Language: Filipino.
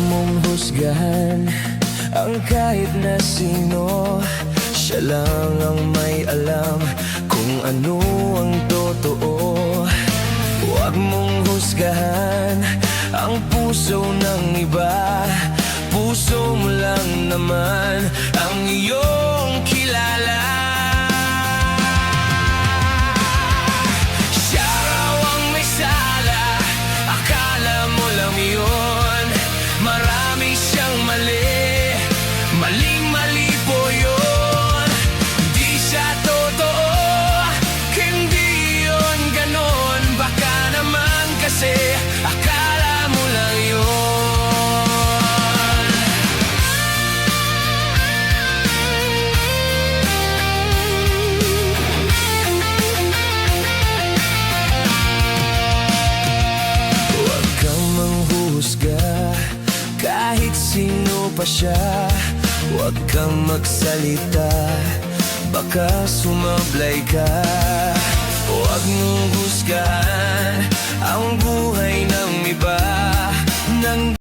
mong husgahan ang kahit na sino. Siya lang ang may alam kung ano ang totoo. Huwag mong husgahan ang puso ng iba. Puso mo lang naman ang iyong kilala. Siya raw ang may sala, akala mo lang yun. Marami siyang mali, maling-mali po yun. Di siya totoo, hindi yun ganon. Baka naman kasi akala mo lang yun. Huwag kang manghuhusga kahit sino pa siya. Huwag kang magsalita, baka sumablay ka. Huwag mong husgahan